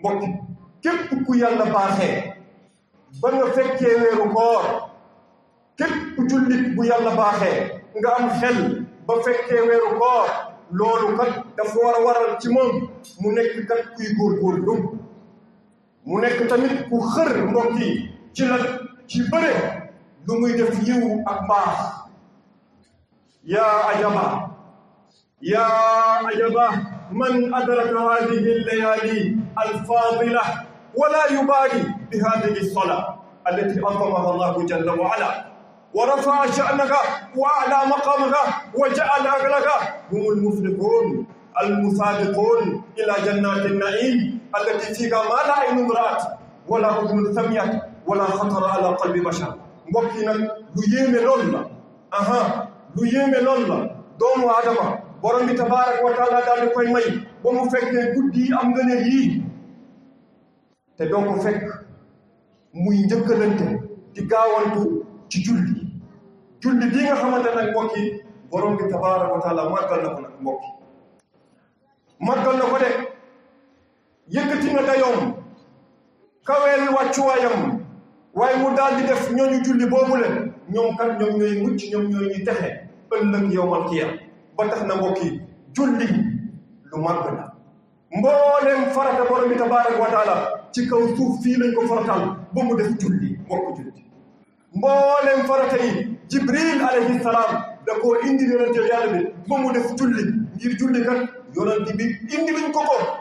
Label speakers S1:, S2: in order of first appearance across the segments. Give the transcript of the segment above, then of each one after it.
S1: mbokki képp ku yàlla baaxee ba nga fekkee weeru koor képp jullit bu yàlla baaxee nga am xel ba fekkee weeru koor loolu kat dafa war a waral ci moom mu nekk kat kuy góorgóorlu mu nekk tamit ku xër mbokk yi ci la ci bëre lu muy def yiw ak mbaax yaa ajaba man adraka hadihi allayali alfadila wala yubali bi hadihi alsala allati azamaha allahu jalla wa ala ورفع شأنك وأعلى مقامك وجعل أجرك هم المفلحون المسابقون إلى جنات النعيم التي فيها ما لا عين رأت ولا أذن سمعت ولا خطر على قلب بشر mbokk yi nag lu yéeme loolu la lu yéeme loolu la doomu Aadama borom bi tabaaraka wa taala daal di koy may ba mu fekkee guddi yi am ngëneel yii te doo ko fekk muy njëkkalante di gaawantu ci julli bii nga xamante nag mbokk yi borom bi tabaaraka wa taala màggal na ko nag mbokk yi màggal na ko de yëkkati na dayoom kaweel wàccuwaayam waaye mu daal di def ñooñu julli boobule ñoom kat ñoom ñooy mucc ñoom ñooy ñu texe ëllëg yawmal qiyaama ba tax na mbokk yi julli lu màgg la mbooleem farata borom bi tabaaraka wa taala ci kaw suuf fii lañ ko faratal ba mu def julli mbokk julli mbooleem farata yi Jibril alayhi salaam da koo indi yonente yàlla bi ba mu def julli ngir julli kat yonente bi indi luñ ko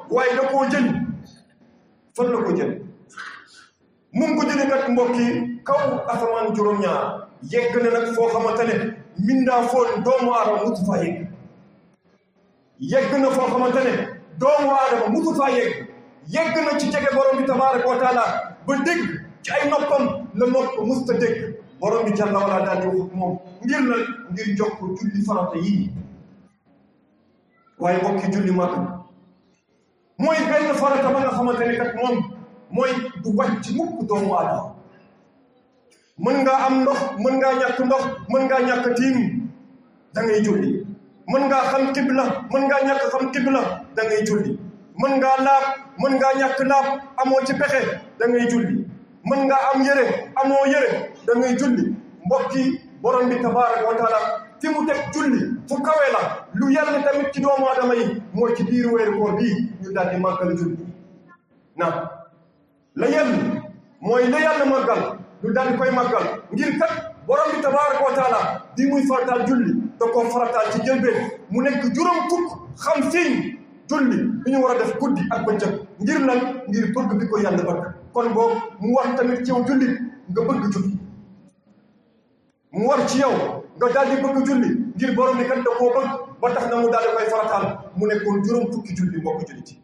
S1: waaye da koo jël fan la ko jël mu ngi ko jëlee kat mbokk yi kaw asamaan juróom-ñaar yegg na nag foo xamante ne mindaa foon doomu aadama mutu faa yegg na foo xamante ne doomu aadama mutu faa yegg na ci jege borom bi tabaaraka wa taala ba dégg ci ay noppam la nopp musta dégg borom bi jàlla wala daal di wax moom ngir jox ko julli farata yii waaye mbokki julli màgg mooy benn farata ba nga xamante ne kat moom mooy du wàcc mukk doomu aadama mën ngaa am ndox mën ngaa ñàkk ndox mën ngaa ñàkk tiim da ngay julli mën ngaa xam qibla mën ngaa ñàkk xam qibla da ngay julli mën ngaa laab mën ngaa ñàkk laab amoo ci pexe da ngay julli mën ngaa am yére amoo yére da ngay julli mbokki borom bi tabaaraka wa taala fi mu teg julli fu kawe la lu yàlla tamit ci doomu aadama yi mooy ci biir weeru koor bii ñu daal di màggal julli na la yàlla màggal ñu daal di koy màggal ngir kat borom bi tabaaraka wa taala bi muy farataal julli da koo farataal ci jëlbeen mu nekk juróom fukk xam siin julli bi ñu war a def guddi ak bëccëg ngir lan ngir bëgg bi ko yàlla bëgg kon boobu mu war tamit ci yow julli nga bëgg julli mu war ci yow nga daal di bëgg julli ngir borom bi kat da koo bëgg ba tax na mu daal di koy farataal mu nekkoon juróom fukki julli mbokk julli ci